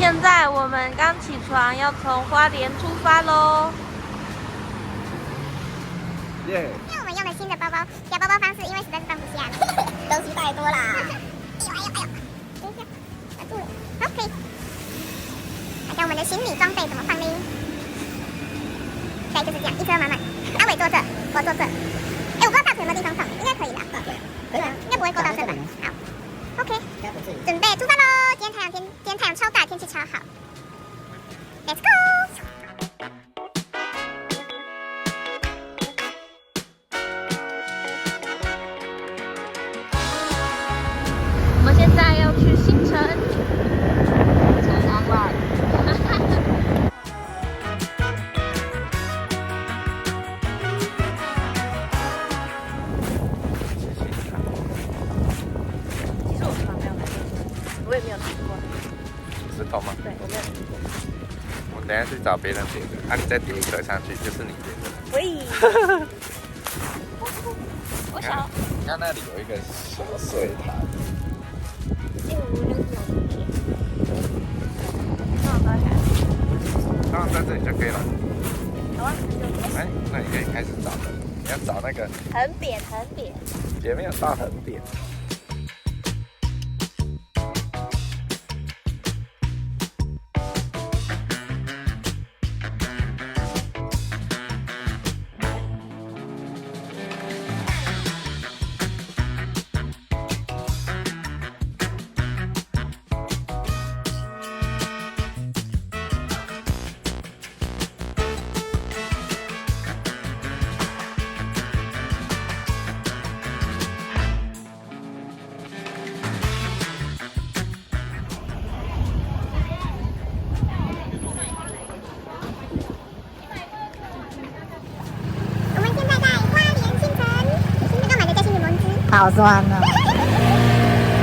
现在我们刚起床，要从花莲出发喽。耶！因为我们用了新的包包，夹包包方式，因为实在是放不下了，东西太多啦。哎呦，等一下，打住了。好，可以。看看我们的行李装备怎么放呢？对，就是这样，一车满满。阿伟坐这，我坐这。哎，我不知道大腿有没有地方放，应该可以啦。可以啊，应该不会够到这吧？好 ，OK， 准备出发喽！今天太阳超大，天气超好。Let's go！我们现在要去新城，长安外。其实我从来没有来过，我也没有吃过。石头吗？对，我没有吃过。我等一下去找别人点的，你再点一颗上去，就是你点的。喂，我想，你看那里有一个小水潭，那个无聊小东西，那我高起来。当然在这里就可以了。好啊，哎，那你可以开始找了。你要找那个很扁，很扁。也没有到很扁。我们现在在花莲新城，你是刚买的嘉兴柠檬汁，好酸哦，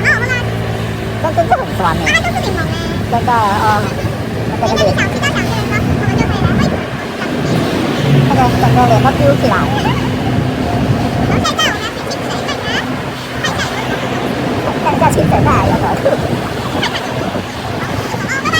很好喝吗？真的很酸啊，呢，它就是柠檬哎。真的哦。你那你想吃到想吃的时候，我们就回来会那个整个脸都揪起来。然后现在我们要去清水看看，看一下清水袋有没有兔子。哦，拜拜。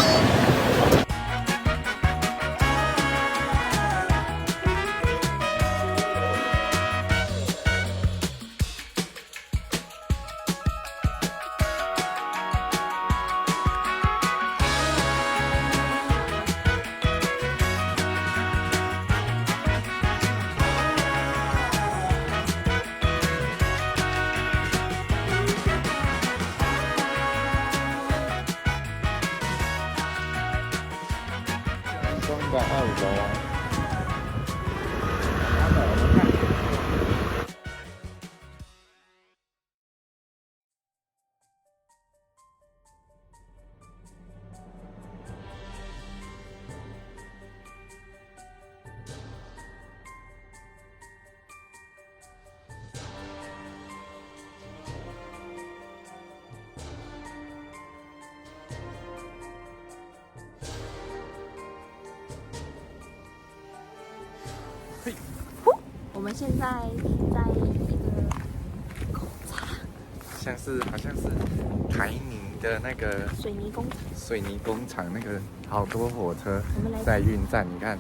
中的2楼啊。我们现在在一个工厂，好像是台泥的那个水泥工厂。水泥工厂，那个好多火车我们来在运站，你看，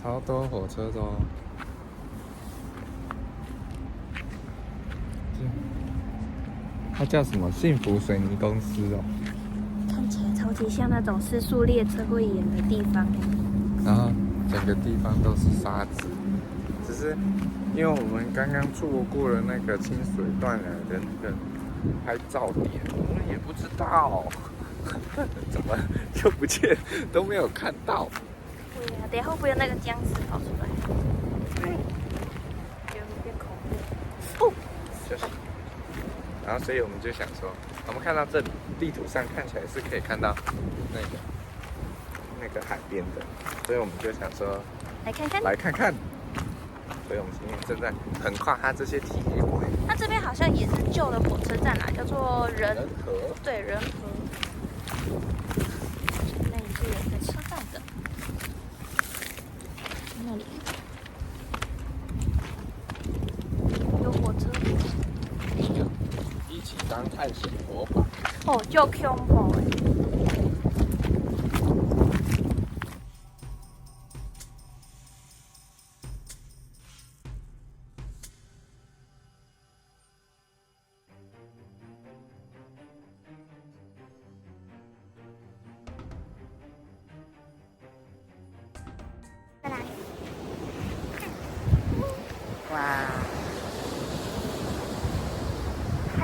超多火车的哦。它叫什么？幸福水泥公司哦。看起来超级像那种失速列车会演的地方。然后整个地方都是沙子，只是因为我们刚刚错过了那个清水断崖的那个拍照点，我们也不知道怎么就不见，都没有看到。对呀、等一下会不会有那个僵尸跑出来？有点恐怖。哦，就是，然后所以我们就想说，我们看到这里地图上看起来是可以看到那个海边的，所以我们就想说来看看。来看看。所以我们今天正在横跨它这些铁轨。它这边好像也是旧的火车站啦，叫做人和。对，仁和。那里是有一个车站的，那里有火车。一起当探险活宝。哦，就恐怖哎！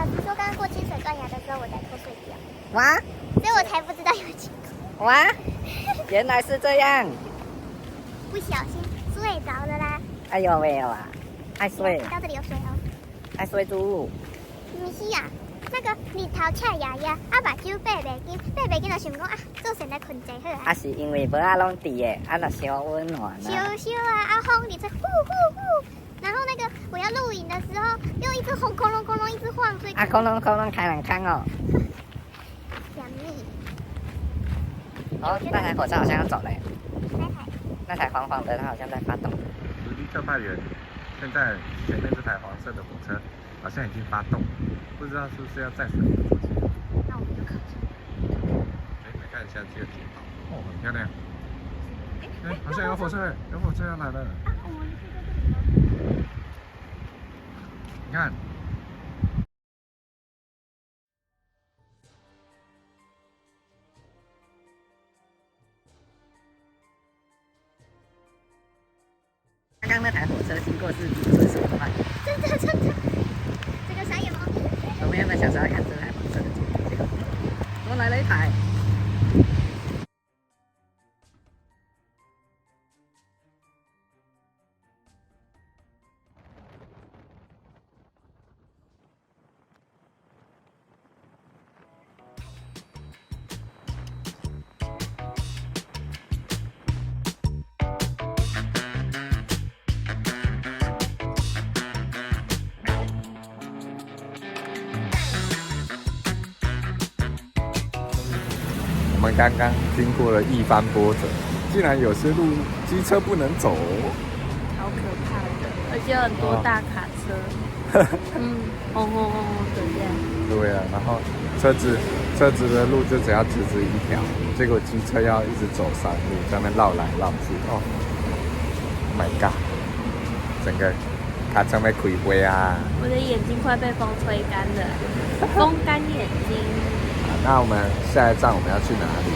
老师说刚刚过清水断崖的时候我在偷睡觉，哇所以我才不知道有情况。哇，原来是这样。不小心睡着了啦。哎呦喂啊，爱睡到这里有水哦。爱睡猪。唔是啊，那个日头赤呀呀，啊目睭闭袂紧，闭袂紧就想讲啊，做先来困一下好啊。啊是因为无啊拢伫的，啊那小温暖咻啊。咻啊，啊风你吹呼呼呼，然后那个我要录影的时候，又一直轰空隆空隆一直晃，所以啊空中开冷康哦。想你。哦，那台火车好像要走了耶，那台那台黄黄的它好像在发动。离特派员，现在前面这台黄色的火车好像已经发动了，不知道是不是要载水的出去。那我们就靠近。哎，来看一下这个铁道，哦，很漂亮。哎，好像有火车，有火车要来了。啊，我们是在这里吗？你看，刚刚那台火车经过是什么吗？真的，这个傻眼猫咪。我们原本想说要看这台黄色的结果我来了一台。我们刚刚经过了一番波折，竟然有些路机车不能走。好可怕的，而且很多大卡车，轰轰轰轰的这样。对啊，然后车子的路就只要直一条，结果机车要一直走山路，在那边绕来绕去。哦 ，Oh my god， 整个卡车被开灰啊！我的眼睛快被风吹干了，风干眼睛。那我们下一站我们要去哪里？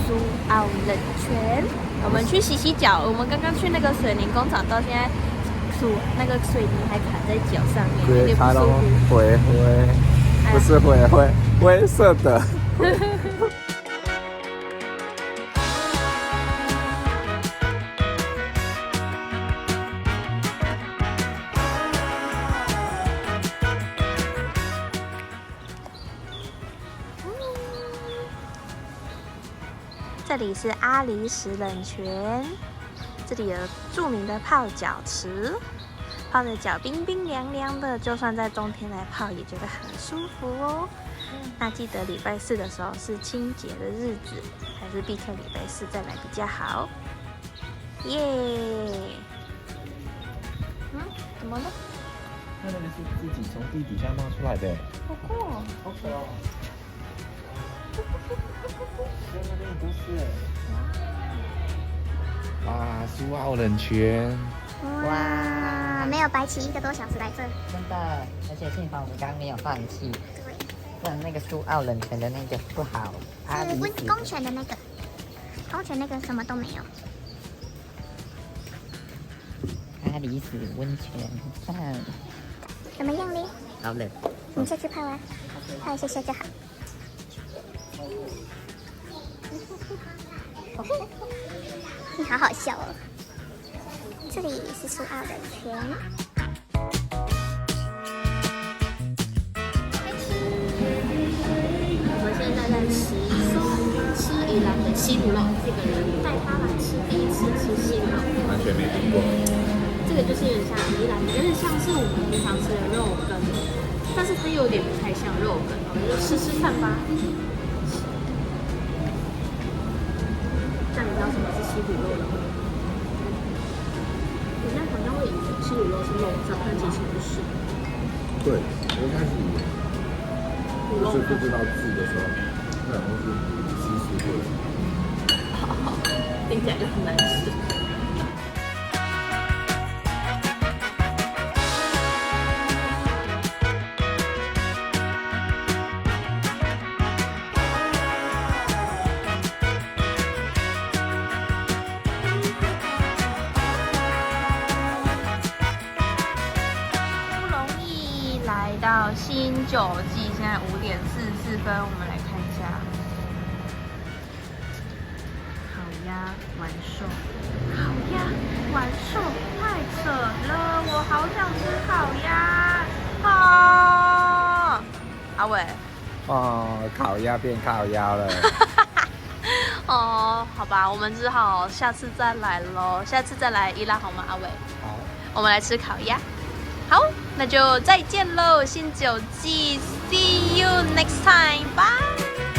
苏澳冷泉，我们去洗洗脚。我们刚刚去那个水泥工厂，到现在那个水泥还卡在脚上面，有点不舒服。灰，不是灰色的。这里是阿里石冷泉，这里有著名的泡脚池，泡的脚冰冰凉凉的，就算在冬天来泡也觉得很舒服哦。那记得礼拜4的时候是清洁的日子，还是避开礼拜4再来比较好。耶！怎么了？那个是自己从地底下冒出来的，好酷哦！好可爱。那边不是。哇，苏澳冷泉。哇，没有白起1个多小时来这。真的，而且幸好我们刚刚没有放弃，对，不然那个苏澳冷泉的那个不好。是公泉的那个，公泉那个什么都没有。阿里石温泉，赞。怎么样嘞？好冷。你下去泡啊，泡一下下就好。你好好笑哦。这里是苏澳冷泉。我们现在在吃宜兰的西卤肉，这个人带他来吃，第一次吃西卤肉，完全没听过。这个就是有点像宜兰，有点像是我们平常吃的肉羹，但是它又有点不太像肉羹，我们就试试看吧。那你知道什么是西卤肉了吗？人家好像会以为西卤肉是肉燥，但其实不是。对，我一开始以为就是不知道字的时候，那好像是西式过的。听起来就很难吃。来到新九记，现在5:44，我们来看一下。烤鸭完售，烤鸭完售，太扯了！我好想吃烤鸭啊！阿伟，哦，烤鸭变靠腰了。哦，好吧，我们只好下次再来咯，下次再来宜兰好吗？阿伟，好，我们来吃烤鸭。好，那就再见喽，新九记 ，See you next time，bye。